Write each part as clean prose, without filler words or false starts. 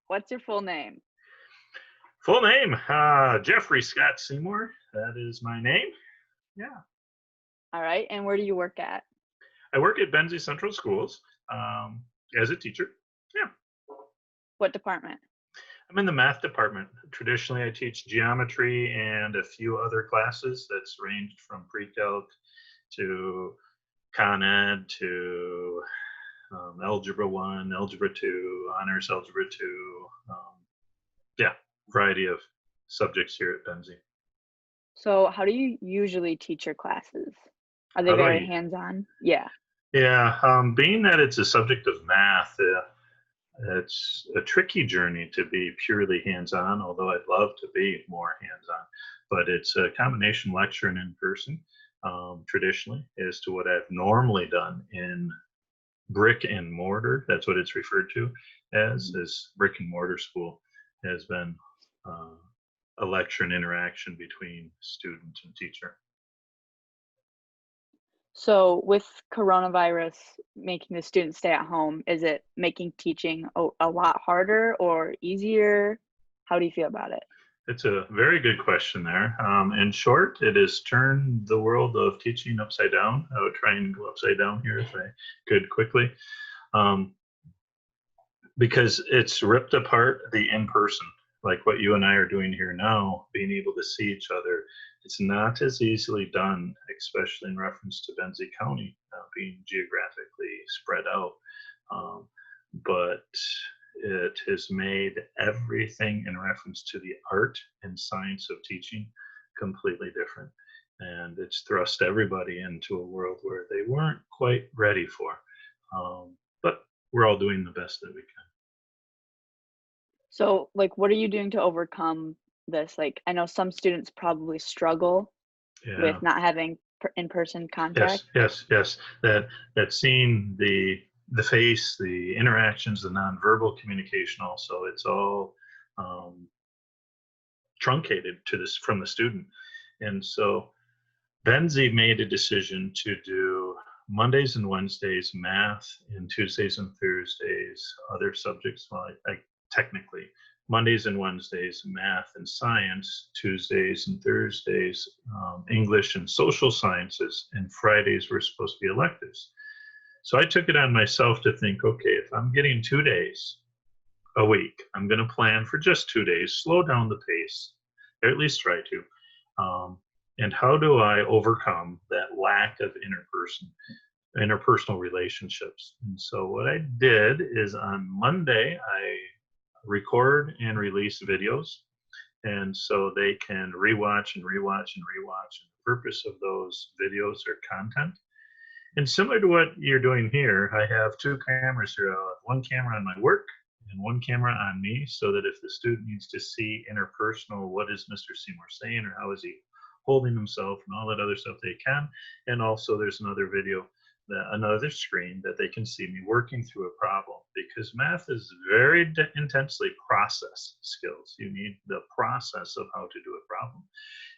What's your full name? Full name, Jeffrey Scott Seymour. That is my name. Yeah. All right. And where do you work at? I work at Benzie Central Schools as a teacher. Yeah. What department? I'm in the math department. Traditionally, I teach geometry and a few other classes that's ranged from pre-calc to Con Ed to Algebra 1, Algebra 2, Honors Algebra 2. Yeah, variety of subjects here at Benzie. So, how do you usually teach your classes? Are they How do very I? hands-on? Yeah. Yeah, being that it's a subject of math, it's a tricky journey to be purely hands-on, although I'd love to be more hands-on. But it's a combination lecture and in person, traditionally, as to what I've normally done in brick and mortar. That's what it's referred to as brick and mortar school has been a lecture and interaction between student and teacher. So, with coronavirus making the students stay at home, is it making teaching a lot harder or easier? How do you feel about it? It's a very good question there. In short, it has turned the world of teaching upside down. I would try and go upside down here if I could quickly, um, because it's ripped apart the in person, like what you and I are doing here now, being able to see each other. It's not as easily done, especially in reference to Benzie County being geographically spread out. Um, but it has made everything in reference to the art and science of teaching completely different. And it's thrust everybody into a world where they weren't quite ready for. But we're all doing the best that we can. So, like, what are you doing to overcome this? Like, I know some students probably struggle Yeah. with not having in-person contact. Yes. That seeing the face, the interactions, the nonverbal communication. Also, it's all truncated to this from the student, and so Benzie made a decision to do Mondays and Wednesdays math, and Tuesdays and Thursdays other subjects. Well, I technically Mondays and Wednesdays math and science, Tuesdays and Thursdays English and social sciences, and Fridays were supposed to be electives. So I took it on myself to think, okay, if I'm getting 2 days a week, I'm going to plan for just 2 days, slow down the pace, or at least try to. And how do I overcome that lack of interpersonal relationships? And so what I did is on Monday, I record and release videos. And so they can rewatch and rewatch and rewatch. And the purpose of those videos or content. And similar to what you're doing here, I have two cameras here. I'll have one camera on my work and one camera on me, so that if the student needs to see interpersonal, what is Mr. Seymour saying, or how is he holding himself, and all that other stuff, they can. And also there's another video, another screen that they can see me working through a problem, because math is very intensely process skills. You need the process of how to do a problem.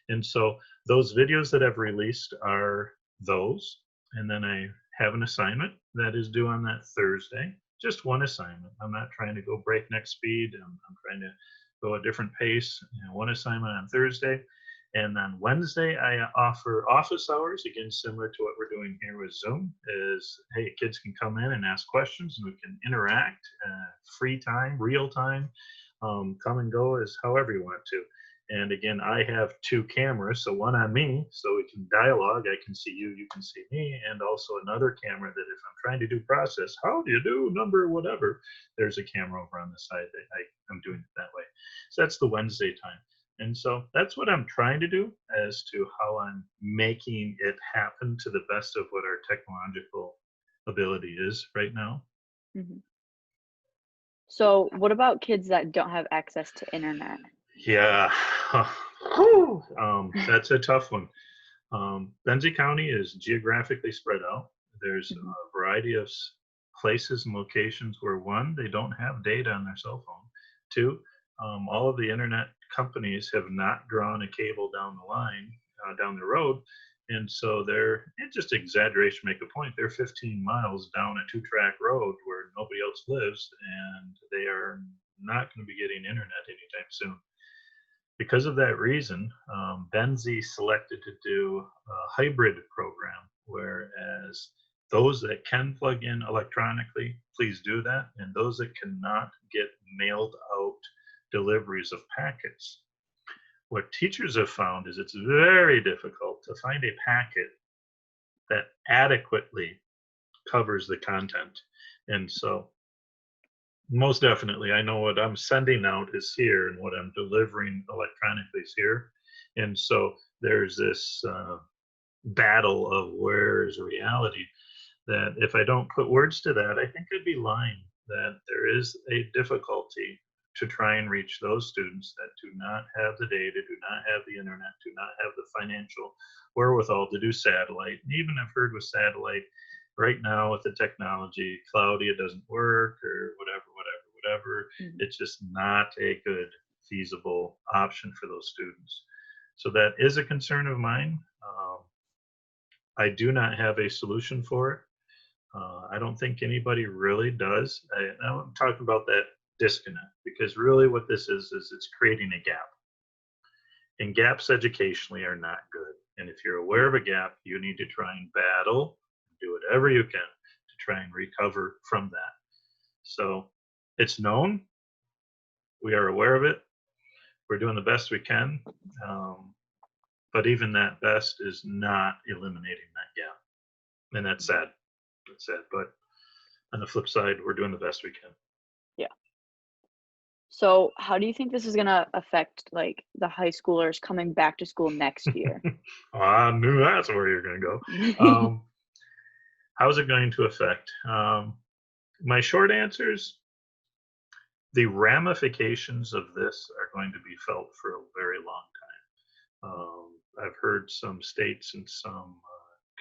And so those videos that I've released are those. And then I have an assignment that is due on that Thursday. Just one assignment. I'm not trying to go breakneck speed. I'm trying to go a different pace. One assignment on Thursday. And then Wednesday, I offer office hours, again, similar to what we're doing here with Zoom, is, hey, kids can come in and ask questions, and we can interact, free time, real time, come and go as however you want to. And again, I have two cameras, so one on me, so we can dialogue. I can see you, you can see me, and also another camera that if I'm trying to do process, how do you do number whatever, there's a camera over on the side that I'm doing it that way. So that's the Wednesday time. And so that's what I'm trying to do as to how I'm making it happen to the best of what our technological ability is right now. Mm-hmm. So, what about kids that don't have access to internet? Yeah, that's a tough one. Benzie County is geographically spread out. There's Mm-hmm. a variety of places and locations where, one, they don't have data on their cell phone. Two, all of the internet companies have not drawn a cable down the line, down the road. And so they're, just exaggeration, make a point, they're 15 miles down a 2-track road where nobody else lives, and they are not going to be getting internet anytime soon. Because of that reason, Benzie selected to do a hybrid program, whereas those that can plug in electronically, please do that. And those that cannot, get mailed out deliveries of packets. What teachers have found is it's very difficult to find a packet that adequately covers the content. And so, most definitely, I know what I'm sending out is here and what I'm delivering electronically is here. And so, there's this battle of where's reality that if I don't put words to that, I think I'd be lying that there is a difficulty to try and reach those students that do not have the data, do not have the internet, do not have the financial wherewithal to do satellite. And even I've heard with satellite right now with the technology, cloudy, it doesn't work or whatever. Mhm. It's just not a good feasible option for those students. So that is a concern of mine. I do not have a solution for it. I don't think anybody really does. I'm talking about that disconnect because really what this is it's creating a gap. And gaps educationally are not good. And if you're aware of a gap, you need to try and battle, do whatever you can to try and recover from that. So it's known. We are aware of it. We're doing the best we can. But even that best is not eliminating that gap. And that's sad. That's sad. But on the flip side, we're doing the best we can. Yeah. So, how do you think this is gonna affect like the high schoolers coming back to school next year? I knew that's where you're going to go. Um, how's it going to affect? My short answers, the ramifications of this are going to be felt for a very long time. I've heard some states and some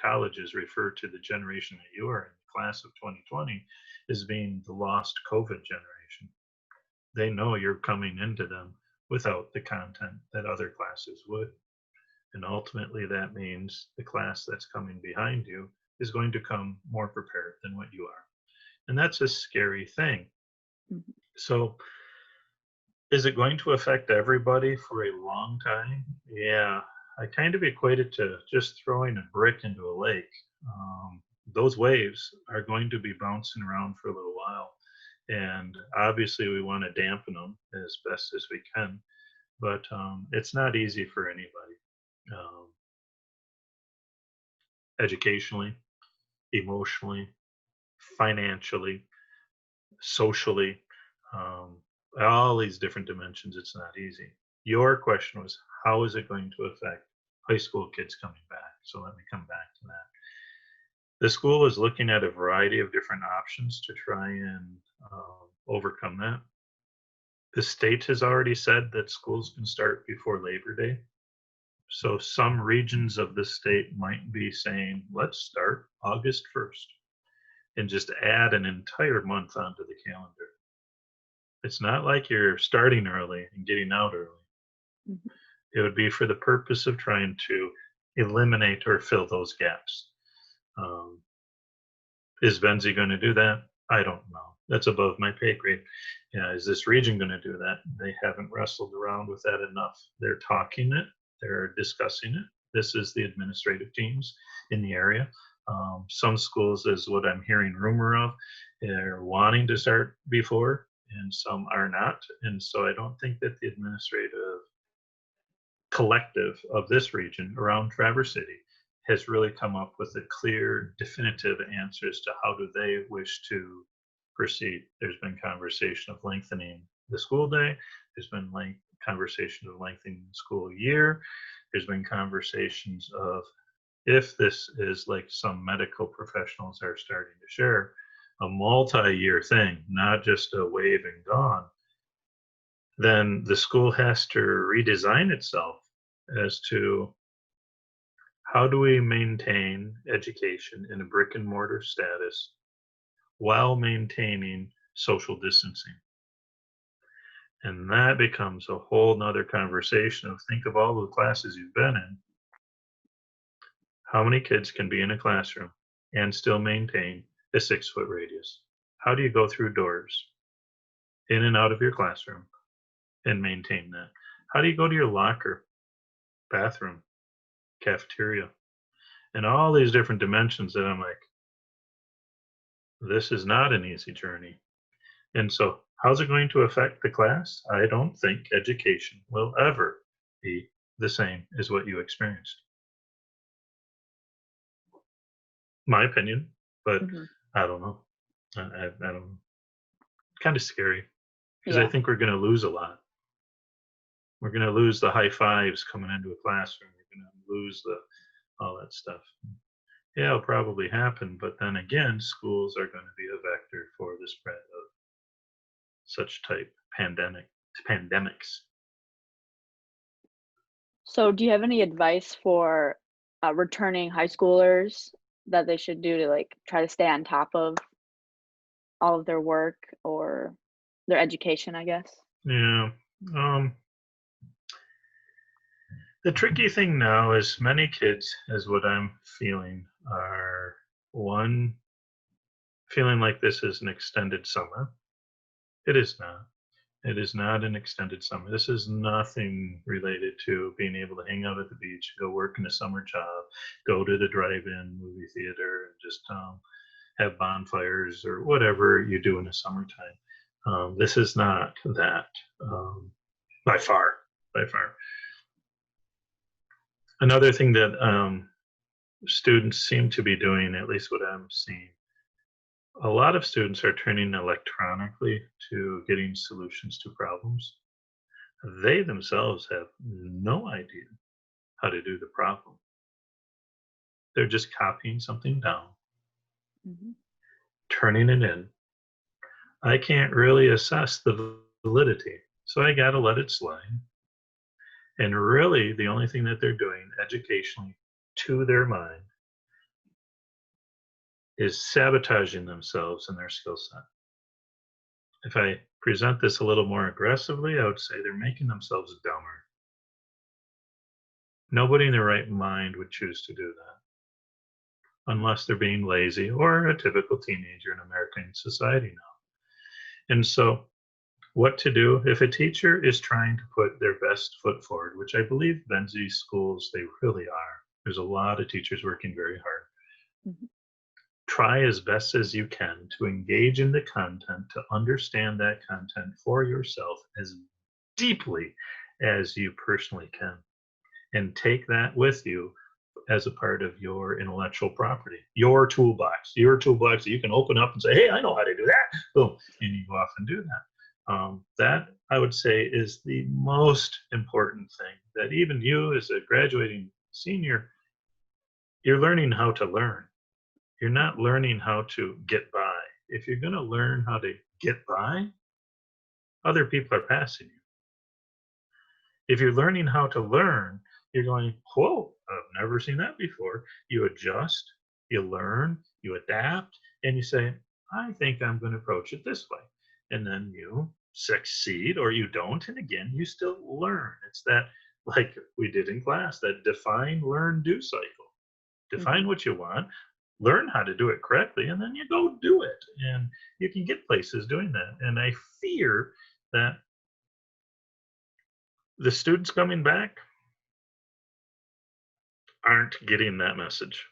colleges refer to the generation that you are in, the class of 2020, as being the lost COVID generation. They know you're coming into them without the content that other classes would. And ultimately, that means the class that's coming behind you is going to come more prepared than what you are. And that's a scary thing. Mhm. So, is it going to affect everybody for a long time? Yeah, I kind of equate it to just throwing a brick into a lake. Those waves are going to be bouncing around for a little while. And obviously, we want to dampen them as best as we can. But it's not easy for anybody. Um, educationally, emotionally, financially, socially, um, all these different dimensions. It's not easy. Your question was, how is it going to affect high school kids coming back? So let me come back to that. The school is looking at a variety of different options to try and overcome that. The state has already said that schools can start before Labor Day. So some regions of the state might be saying, let's start August 1st and just add an entire month onto the calendar. It's not like you're starting early and getting out early. Mhm. It would be for the purpose of trying to eliminate or fill those gaps. Um, is Benzie going to do that? I don't know. That's above my pay grade. Yeah, is this region going to do that? They haven't wrestled around with that enough. They're talking it, they're discussing it. This is the administrative teams in the area. Some schools, is what I'm hearing rumor of, they're wanting to start before, and some are not. And so I don't think that the administrative collective of this region around Traverse City has really come up with a clear, definitive answers to how do they wish to proceed. There's been conversation of lengthening the school day. There's been conversation of lengthening the school year. There's been conversations of if this is like some medical professionals are starting to share, a multi-year thing, not just a wave and gone, then the school has to redesign itself as to how do we maintain education in a brick and mortar status while maintaining social distancing. And that becomes a whole nother conversation of think of all the classes you've been in. How many kids can be in a classroom and still maintain a 6-foot radius? How do you go through doors? in and out of your classroom and maintain that? How do you go to your locker, bathroom, cafeteria, and all these different dimensions that I'm like, this is not an easy journey. And so, how's it going to affect the class? I don't think education will ever be the same as what you experienced. My opinion, but Hmm. I don't know. I don't know. Kind of scary because I Yeah. think we're going to lose a lot. We're going to lose the high fives coming into a classroom. We're going to lose all that stuff. Yeah, it'll probably happen, but then again, schools are going to be a vector for the spread of such type pandemics. So, do you have any advice for returning high schoolers that they should do to like try to stay on top of all of their work or their education, I guess? Yeah. Um, the tricky thing now is many kids, as what I'm feeling, are one feeling like this is an extended summer. It is not. It is not an extended summer. This is nothing related to being able to hang out at the beach, go work in a summer job, go to the drive-in movie theater, and just have bonfires or whatever you do in the summertime. This is not that by far. By far. Another thing that students seem to be doing, at least what I'm seeing, a lot of students are turning electronically to getting solutions to problems. They themselves have no idea how to do the problem. They're just copying something down, Hmm. turning it in. I can't really assess the validity, so I got to let it slide. And really, the only thing that they're doing educationally to their mind is sabotaging themselves and their skill set. If I present this a little more aggressively, I would say they're making themselves dumber. Nobody in their right mind would choose to do that unless they're being lazy or a typical teenager in American society now. And so, what to do if a teacher is trying to put their best foot forward, which I believe Benzie schools, they really are. There's a lot of teachers working very hard. Hmm. Try as best as you can to engage in the content, to understand that content for yourself as deeply as you personally can, and take that with you as a part of your intellectual property, your toolbox that you can open up and say, hey, I know how to do that. Boom. And you go off and do that. That I would say is the most important thing, that even you as a graduating senior, you're learning how to learn. You're not learning how to get by. If you're going to learn how to get by, other people are passing you. If you're learning how to learn, you're going, whoa, I've never seen that before. You adjust, you learn, you adapt, and you say, I think I'm going to approach it this way. And then you succeed or you don't. And again, you still learn. It's that, like we did in class, that define, learn, do cycle. Hmm. Define what you want, learn how to do it correctly, and then you go do it. And you can get places doing that. And I fear that the students coming back aren't getting that message.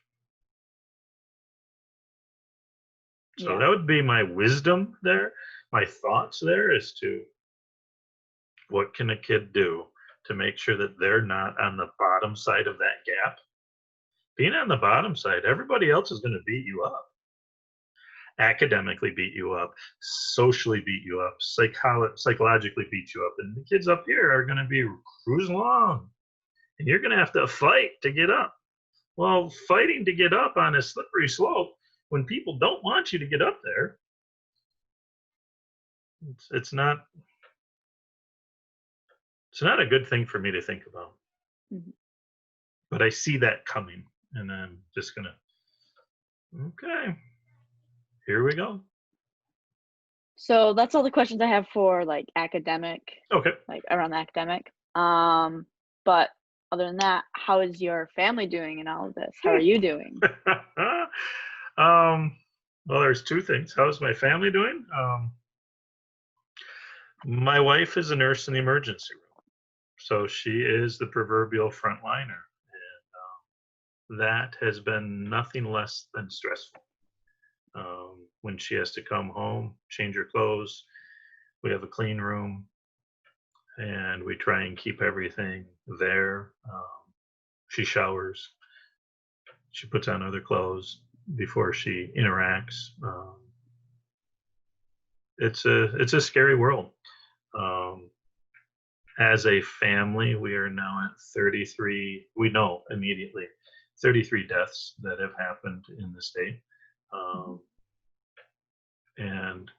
So Yeah. that would be my wisdom there, my thoughts there as to what can a kid do to make sure that they're not on the bottom side of that gap. Being on the bottom side, everybody else is going to beat you up. Academically beat you up, socially beat you up, psychologically beat you up. And the kids up here are going to be cruising along. And you're going to have to fight to get up. Well, fighting to get up on a slippery slope when people don't want you to get up there, it's not a good thing for me to think about. Hmm. But I see that coming, and I'm just gonna, okay, here we go. So that's all the questions I have for like academic, Okay. like around the academic. But other than that, how is your family doing in all of this? How are you doing? Well, there's two things. How's my family doing? My wife is a nurse in the emergency room, so she is the proverbial frontliner. That has been nothing less than stressful. When she has to come home, change her clothes, we have a clean room, and we try and keep everything there. She showers, she puts on other clothes before she interacts. It's a scary world. Um, as a family, we are now at 33. We know immediately 33 deaths that have happened in the state, Mhm. and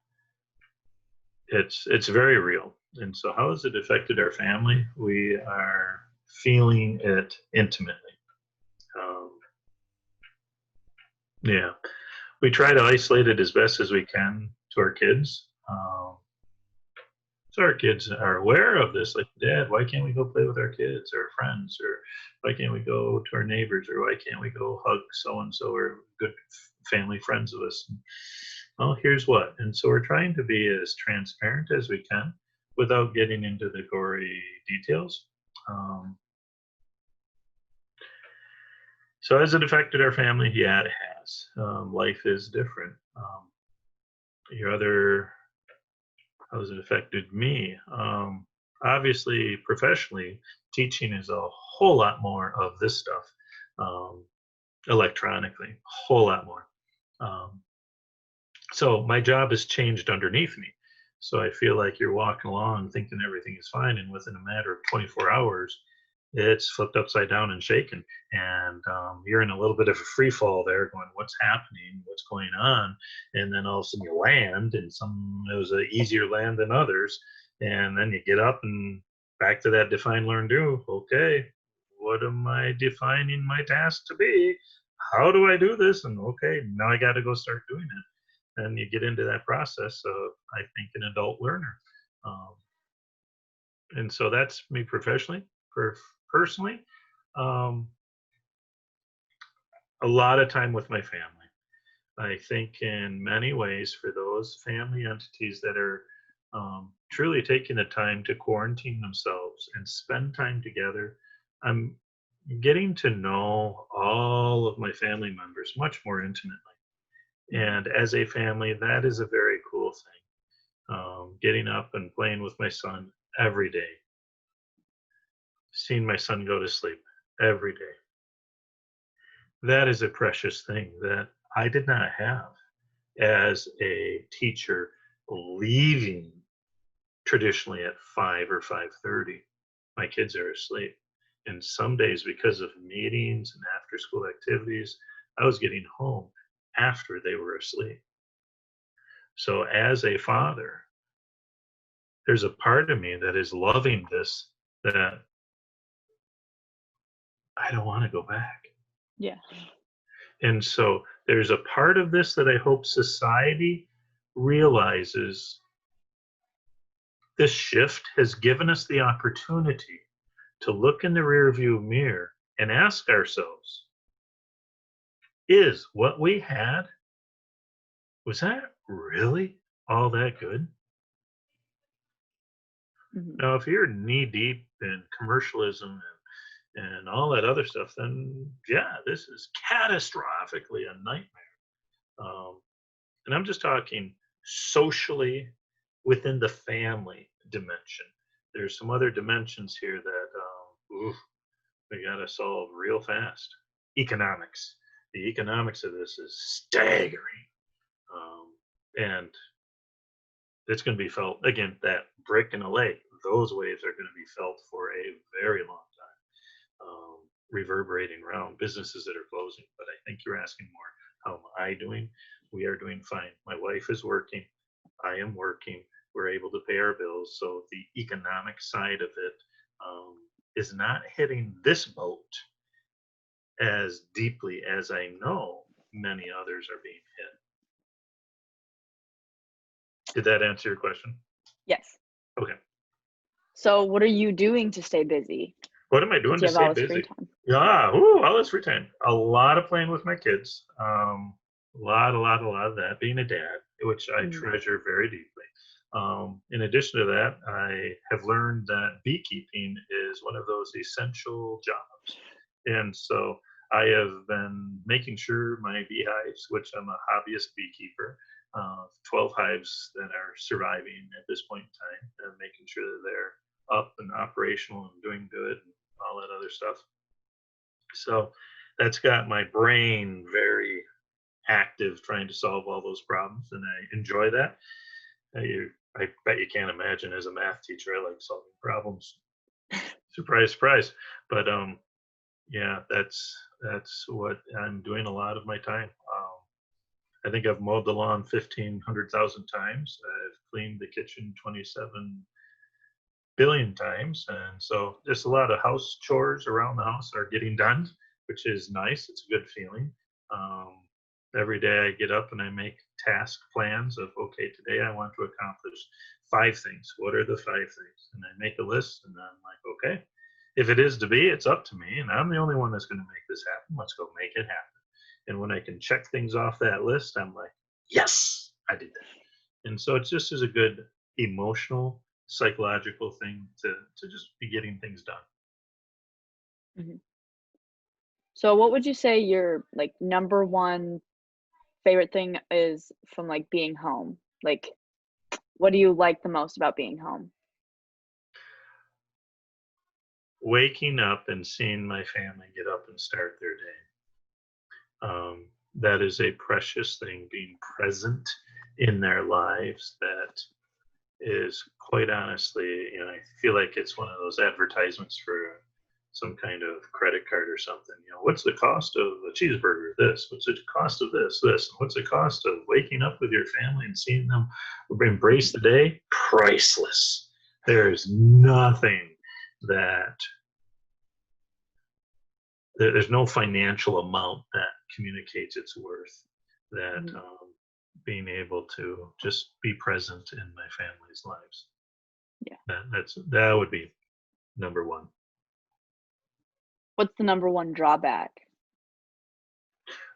it's very real. And so, how has it affected our family? We are feeling it intimately. Um, yeah, we try to isolate it as best as we can to our kids. So our kids are aware of this. Like, Dad, why can't we go play with our kids or friends? Or why can't we go to our neighbors? Or why can't we go hug so and so or good family friends of us? Well, here's what. And so we're trying to be as transparent as we can without getting into the gory details. Um, so has it affected our family? Yeah, it has. Life is different. Your other How has it affected me? Obviously, professionally, teaching is a whole lot more of this stuff um, electronically, a whole lot more. Um, so my job has changed underneath me. So I feel like you're walking along thinking everything is fine, and within a matter of 24 hours, it's flipped upside down and shaken, and you're in a little bit of a free fall there, going, "What's happening? What's going on?" And then all of a sudden you land, and some it was an easier land than others, and then you get up and back to that define, learn, do. Okay, what am I defining my task to be? How do I do this? And okay, now I got to go start doing it. And you get into that process of, I think, an adult learner. Um, and so that's me professionally. Personally, um, a lot of time with my family. I think in many ways, for those family entities that are truly taking the time to quarantine themselves and spend time together, I'm getting to know all of my family members much more intimately. Mhm. And as a family, that is a very cool thing. Getting up and playing with my son every day, seeing my son go to sleep every day. That is a precious thing that I did not have as a teacher leaving traditionally at 5 or 5:30. My kids are asleep. And some days, because of meetings and after school activities, I was getting home after they were asleep. So as a father, there's a part of me that is loving this, that I don't want to go back. Yeah. And so there's a part of this that I hope society realizes. This shift has given us the opportunity to look in the rearview mirror and ask ourselves, is what we had, was that really all that good? Mhm. Now, if you're knee deep in commercialism and all that other stuff, then yeah, this is catastrophically a nightmare. Um, and I'm just talking socially within the family dimension. There's some other dimensions here that we got to solve real fast. Economics. The economics of this is staggering. And it's going to be felt, again, that brick in a lake, those waves are going to be felt for a very long time, reverberating around businesses that are closing. But I think you're asking more, how am I doing? We are doing fine. My wife is working. I am working. We're able to pay our bills. So the economic side of it is not hitting this boat as deeply as I know many others are being hit. Did that answer your question? Yes. Okay. So what are you doing to stay busy? What am I Since doing you to have all stay this free busy? time. Yeah, all this free time. A lot of playing with my kids. A lot of that. Being a dad, which I Mhm. treasure very deeply. In addition to that, I have learned that beekeeping is one of those essential jobs. And so I have been making sure my beehives, which I'm a hobbyist beekeeper, 12 hives that are surviving at this point in time, and making sure that they're up and operational and doing good and all that other stuff. So that's got my brain very active trying to solve all those problems, and I enjoy that. I bet you can't imagine as a math teacher, I like solving problems. Surprise, surprise. But yeah, that's what I'm doing a lot of my time. I think I've mowed the lawn 1,500,000 times. I've cleaned the kitchen 27 billion times, and so just a lot of house chores around the house are getting done, which is nice. It's a good feeling. Um, every day I get up and I make task plans of, okay, today I want to accomplish 5 things. What are the 5 things? And I make a list, and I'm like, okay, if it is to be, it's up to me, and I'm the only one that's going to make this happen. Let's go make it happen. And when I can check things off that list, I'm like, yes, I did that. And so it's just as a good emotional, psychological thing to just be getting things done. Mhm. So what would you say your, like, number one favorite thing is from, like, being home? Like, what do you like the most about being home? Waking up and seeing my family get up and start their day. That is a precious thing, being present in their lives. That is quite honestly, I feel like it's one of those advertisements for some kind of credit card or something. What's the cost of a cheeseburger? This. What's the cost of this? This. What's the cost of waking up with your family and seeing them embrace the day? Priceless. There's nothing that there's no financial amount that communicates its worth. That Mhm. being able to just be present in my family's lives. Yeah. That would be number one. What's the number one drawback?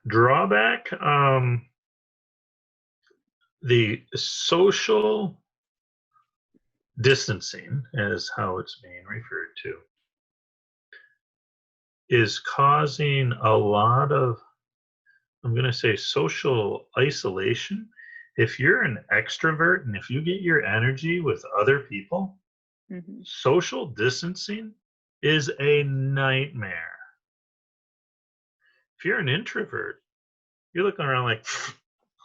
Drawback, the social distancing, as how it's being referred to, is causing a lot of, I'm going to say, social isolation. If you're an extrovert and if you get your energy with other people, Mhm. social distancing is a nightmare. If you're an introvert, you're looking around like,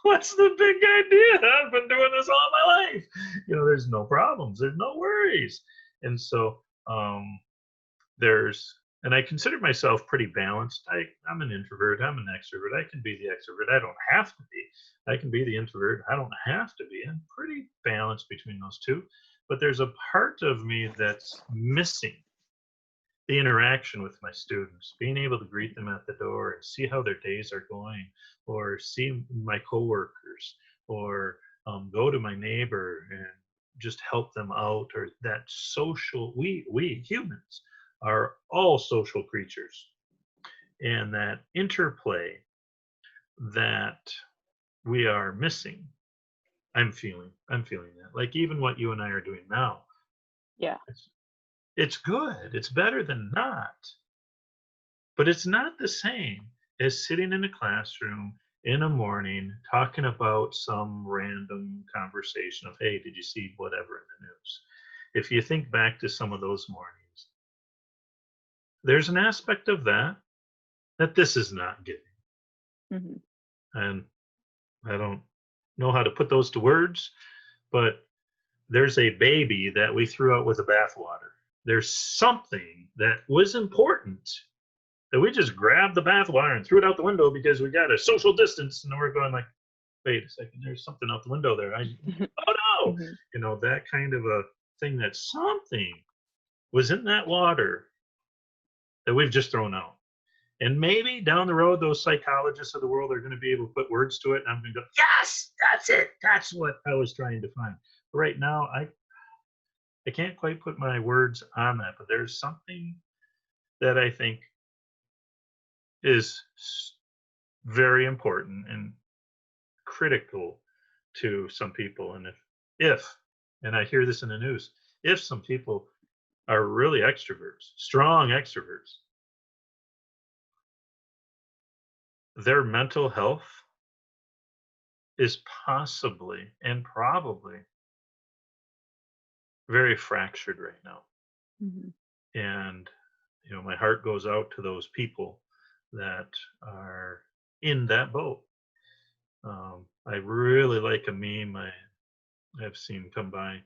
what's the big idea? I've been doing this all my life. There's no problems, there's no worries. And so and I consider myself pretty balanced. I'm an introvert, I'm an extrovert. I can be the extrovert, I don't have to be. I can be the introvert, I don't have to be. I'm pretty balanced between those two. But there's a part of me that's missing the interaction with my students, being able to greet them at the door and see how their days are going, or see my coworkers, or go to my neighbor and just help them out, or that social. We humans are all social creatures, and that interplay that we are missing. I'm feeling that. Like even what you and I are doing now, Yeah. it's, it's good. It's better than not. But it's not the same as sitting in a classroom in a morning talking about some random conversation of, hey, did you see whatever in the news? If you think back to some of those mornings, there's an aspect of that this is not giving. Mhm. And I don't know how to put those to words, but there's a baby that we threw out with the bathwater. There's something that was important that we just grabbed the bathwater and threw it out the window because we got a social distance, and we're going like, wait a second, there's something out the window there. Oh no, Mhm. that kind of a thing, that something was in that water that we've just thrown out. And maybe down the road, those psychologists of the world are going to be able to put words to it, and I'm going to go, yes, that's it. That's what I was trying to find. But right now, I can't quite put my words on that, but there's something that I think is very important and critical to some people. And if and I hear this in the news, if some people are really extroverts, strong extroverts, their mental health is possibly and probably very fractured right now. Mhm. And, my heart goes out to those people that are in that boat. I really like a meme I've seen come by.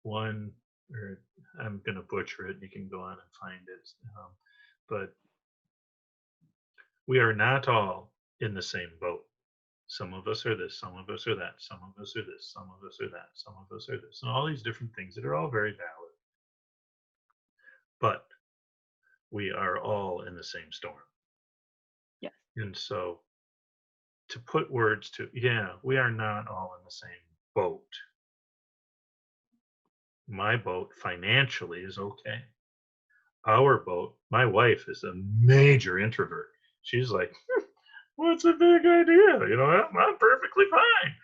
One, or I'm going to butcher it. You can go on and find it. But we are not all in the same boat. Some of us are this, some of us are that, some of us are this, some of us are that, some of us are this, and all these different things that are all very valid. But we are all in the same storm. Yeah. And so to put words to, yeah, we are not all in the same boat. My boat financially is okay. Our boat, my wife is a major introvert. She's like, what's a big idea? I'm perfectly fine.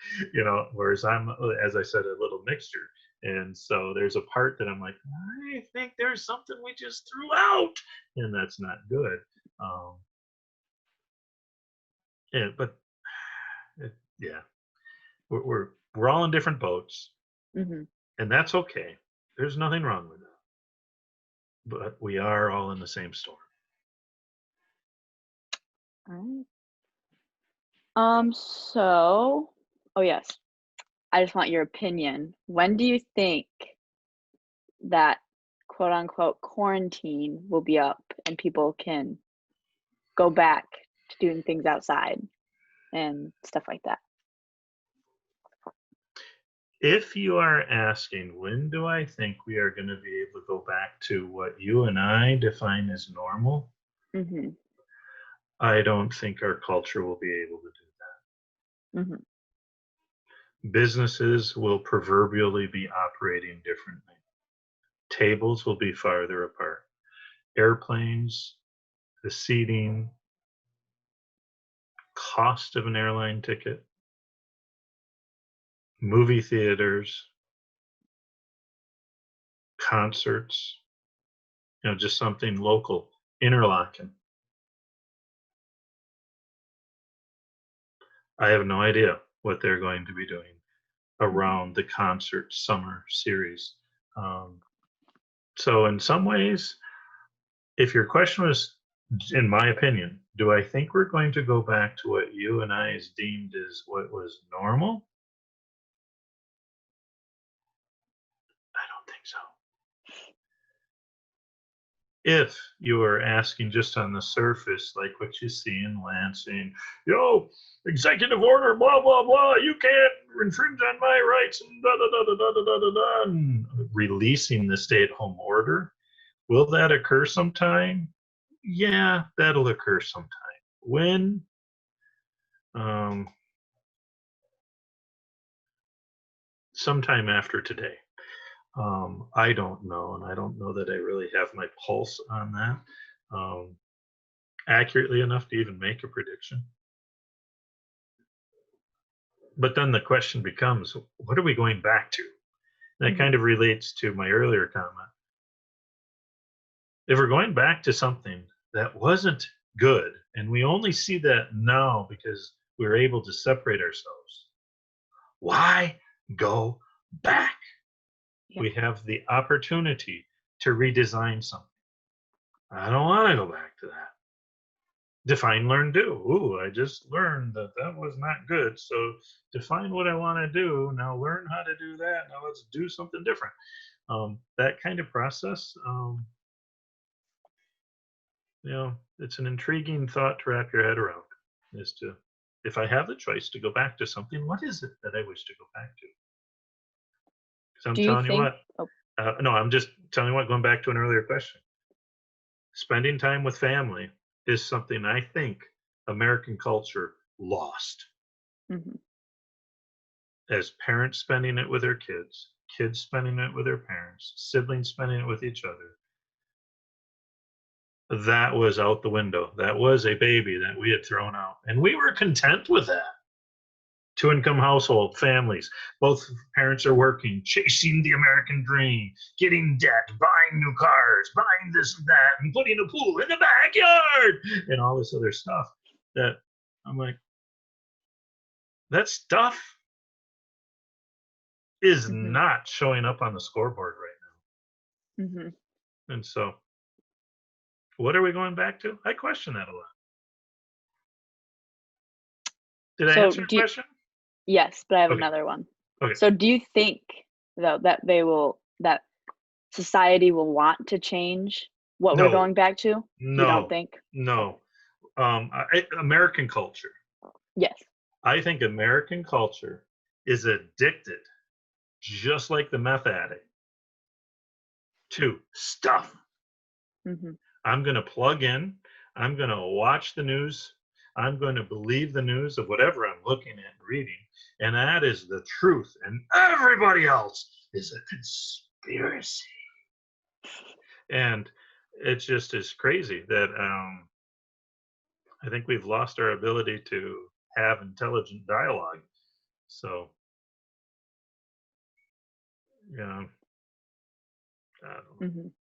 Whereas I'm, as I said, a little mixture. And so there's a part that I'm like, I think there's something we just threw out, and that's not good. Yeah, but yeah, we're all in different boats, Mhm. and that's okay. There's nothing wrong with that. But we are all in the same storm. Alright. So oh, yes. I just want your opinion. When do you think that quote unquote quarantine will be up and people can go back to doing things outside and stuff like that? If you are asking, when do I think we are going to be able to go back to what you and I define as normal? Mhm. I don't think our culture will be able to do Mhm. that. Businesses will proverbially be operating differently. Tables will be farther apart. Airplanes, the seating, cost of an airline ticket, movie theaters, concerts, just something local, interlocking. I have no idea what they're going to be doing Mhm. around the concert summer series. Um, so, in some ways, if your question was, in my opinion, do I think we're going to go back to what you and I as deemed as what was normal? I don't think so. If you are asking just on the surface, like what you see in Lansing, yo, executive order, blah, blah, blah, you can't infringe on my rights, and da, da, da, da, da, da, da, da, and releasing the stay at home order, will that occur sometime? Yeah, that'll occur sometime. When? Um, Sometime after today. I don't know, and I don't know that I really have my pulse on that accurately enough to even make a prediction. But then the question becomes, what are we going back to? And that kind Mhm. of relates to my earlier comment. If we're going back to something that wasn't good, and we only see that now because we're able to separate ourselves, why go back? Yeah. We have the opportunity to redesign something. I don't want to go back to that. Define, learn, do. Ooh, I just learned that that was not good. So define what I want to do. Now learn how to do that. Now let's do something different. That kind of process, it's an intriguing thought to wrap your head around. As to, if I have the choice to go back to something, what is it that I wish to go back to? Because I'm Do you telling you think what. oh, No, I'm just telling you what. Going back to an earlier question, spending time with family is something I think American culture lost. mhm. As parents spending it with their kids spending it with their parents, siblings spending it with each other. That was out the window. That was a baby that we had thrown out. And we were content with that, two-income household families. Both parents are working, chasing the American dream, getting debt, buying new cars, buying this and that, and putting a pool in the backyard, and all this other stuff that I'm like, that stuff is Mhm. not showing up on the scoreboard right Mhm. now. And so, what are we going back to? I question that a lot. Did I So answer your question? yes, but I have Okay. another one. Okay. So do you think though that society will want to change what we're No, going back to? You don't no, think? Okay. no. American culture. Yes. I think American culture is addicted, just like the meth addict, to stuff. Mhm. I'm going to plug in. I'm going to watch the news. I'm going to believe the news of whatever I'm looking at and reading. And that is the truth. And everybody else is a conspiracy. And it just is crazy that I think we've lost our ability to have intelligent dialogue. So, you know, I don't know. Mhm.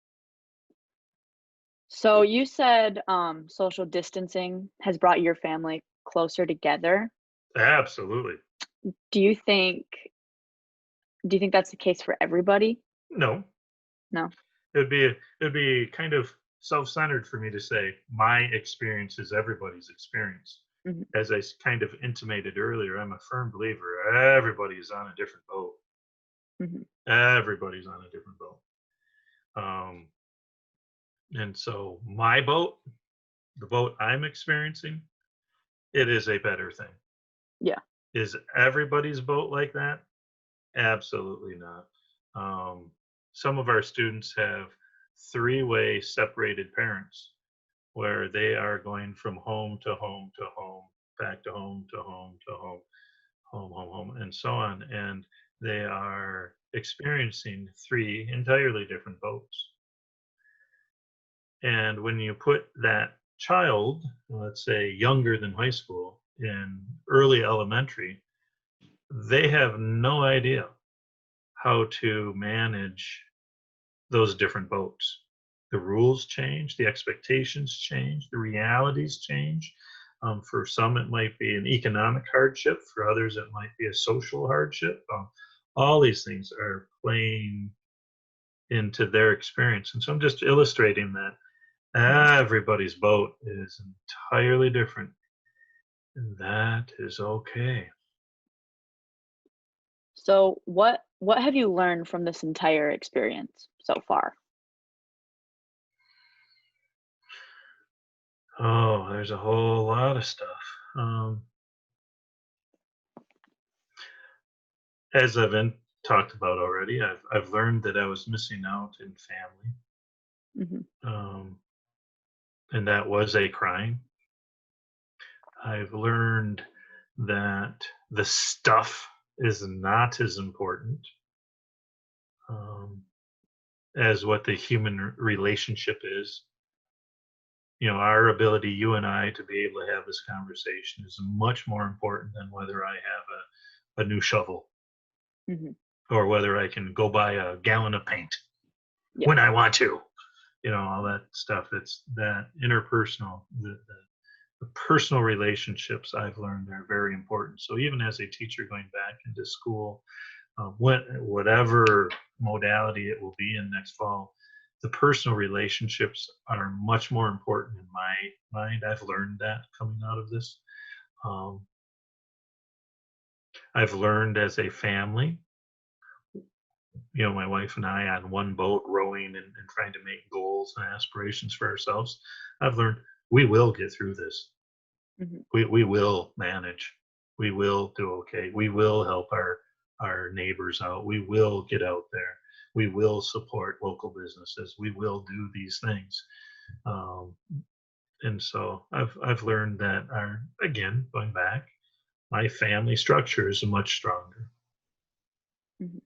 So you said social distancing has brought your family closer together. Absolutely. Do you think that's the case for everybody? No, No. it'd be kind of self-centered for me to say my experience is everybody's experience. Mhm. As I kind of intimated earlier, I'm a firm believer everybody's on a different boat. Mhm. Everybody's on a different boat. Um, and so my boat, the boat I'm experiencing, it is a better thing. Yeah. Is everybody's boat like that? Absolutely not. Um, some of our students have three-way separated parents where they are going from home to home to home, back to home to home to home, home, and so on. And they are experiencing three entirely different boats. And when you put that child, let's say younger than high school, in early elementary, they have no idea how to manage those different boats. The rules change, the expectations change, the realities change. For some, it might be an economic hardship. For others, it might be a social hardship. All these things are playing into their experience. And so I'm just illustrating that Mhm. everybody's boat is entirely different. And that is okay. So what have you learned from this entire experience so far? Oh, there's a whole lot of stuff. Um, as talked about already, I've learned that I was missing out in family, Mhm. um, and that was a crime. I've learned that the stuff is not as important um, as what the human relationship is. You know, our ability, you and I, to be able to have this conversation is much more important than whether I have a new shovel Mhm. or whether I can go buy a gallon of paint Yeah. when I want to. You know, all that stuff. It's that interpersonal, the personal relationships I've learned are very important. So even as a teacher going back into school, whatever modality it will be in next fall, the personal relationships are much more important in my mind. I've learned that coming out of this. Um, I've learned as a family, you know, my wife and I on one boat rowing and trying to make goals and aspirations for ourselves. I've learned we will get through this. Mhm. We will manage. We will do okay. We will help our neighbors out. We will get out there. We will support local businesses. We will do these things. Um, and so I've learned that our, again, going back, my family structure is much stronger. Mhm.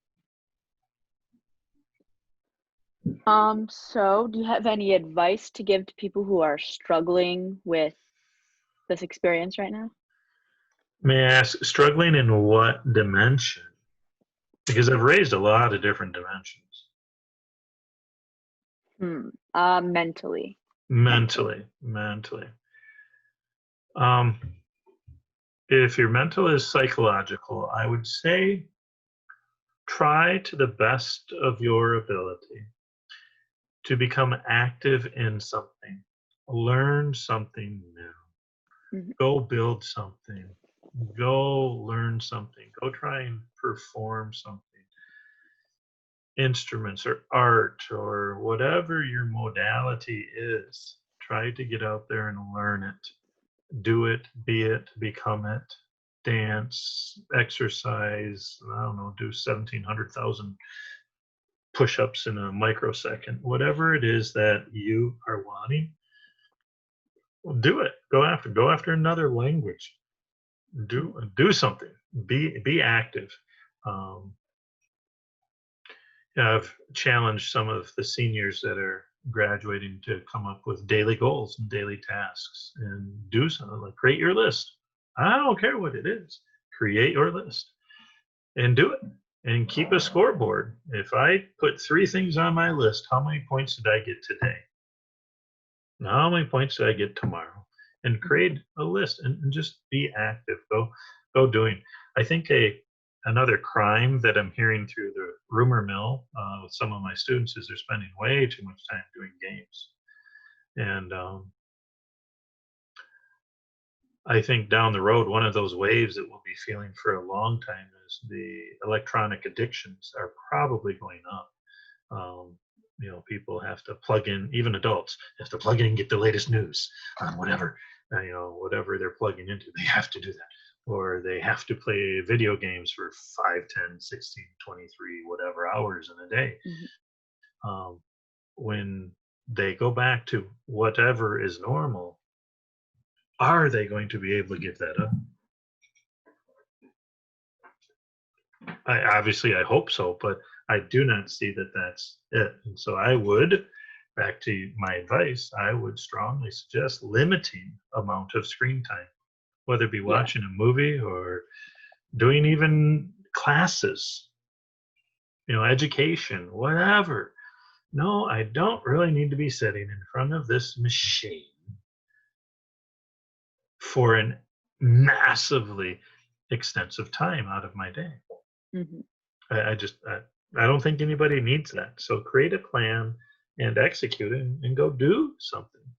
So do you have any advice to give to people who are struggling with this experience right now? May I ask, struggling in what dimension? Because I've raised a lot of different dimensions. Mentally. Mentally. Um, if your mental is psychological, I would say try to the best of your ability to become active in something, learn something new, Mhm. go build something, go learn something, go try and perform something, instruments or art or whatever your modality is. Try to get out there and learn it, do it, be it, become it, dance, exercise, I don't know, do 1700,000 push-ups in a microsecond, whatever it is that you are wanting, do it. Go after another language. Mhm. Do something. Be active. Um, I've challenged some of the seniors that are graduating to come up with daily goals and daily tasks and do something like create your list. I don't care what it is. Create your list and do it and keep a scoreboard. If I put 3 things on my list, how many points did I get today? How many points did I get tomorrow? And Mhm. create a list and just be active. Go doing. I think another crime that I'm hearing through the rumor mill with some of my students is they're spending way too much time doing games. And I think down the road, one of those waves that we'll be feeling for a long time is the electronic addictions are probably going up. Um, people have to plug in, even adults have to plug in and get the latest news on whatever, whatever they're plugging into. They have to do that. Or they have to play video games for 5, 10, 16, 23, whatever hours in a day. Mhm. Um, when they go back to whatever is normal, are they going to be able to give that up? I hope so, but I do not see that that's it. And so I would, back to my advice, I would strongly suggest limiting amount of screen time, whether it be Yeah. watching a movie or doing even classes, education, whatever. No, I don't really need to be sitting in front of this machine for an massively extensive time out of my day. Mhm. I don't think anybody needs that. So create a plan and execute it and go do something.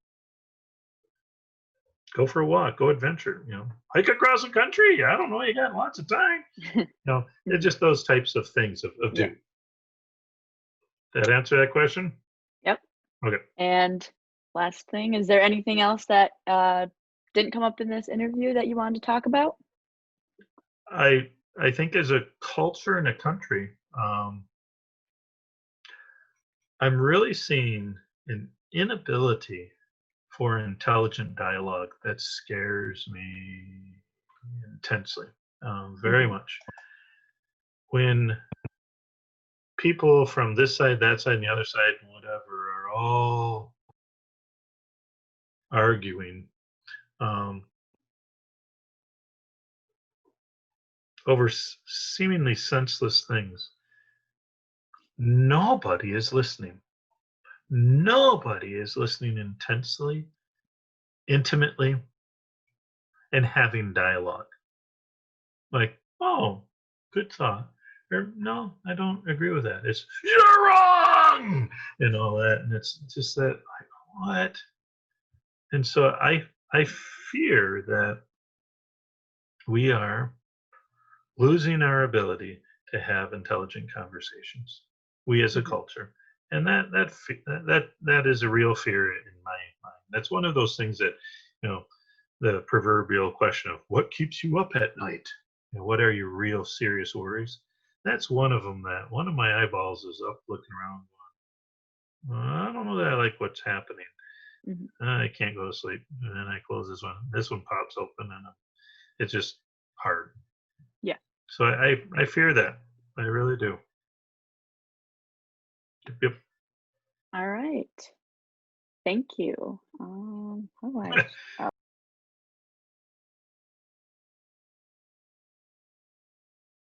Go for a walk, go adventure, hike across the country. I don't know, you got lots of time. It's Mhm. just those types of things of Yeah. do. That answer that question? Yep. Okay. And last thing, is there anything else that didn't come up in this interview that you wanted to talk about? I think as a culture and a country, I'm really seeing an inability for intelligent dialogue that scares me intensely, very Mhm. much. When people from this side, that side, and the other side, and whatever, are all arguing um, over seemingly senseless things, nobody is listening. Nobody is listening intensely, intimately, and having dialogue. Like, oh, good thought. Or no, I don't agree with that. It's you're wrong and all that. And it's just that like what? And so I fear that we are losing our ability to have intelligent conversations. We as a Mhm. culture. And that is a real fear in my mind. That's one of those things that, you know, the proverbial question of what keeps you up at night? What are your real serious worries? That's one of them that one of my eyeballs is up looking around. I don't know that I like what's happening. Mhm. I can't go to sleep. And then I close this one. This one pops open and it's just hard. Yeah. So I fear that. I really do. Yep. All right. Thank you. All right.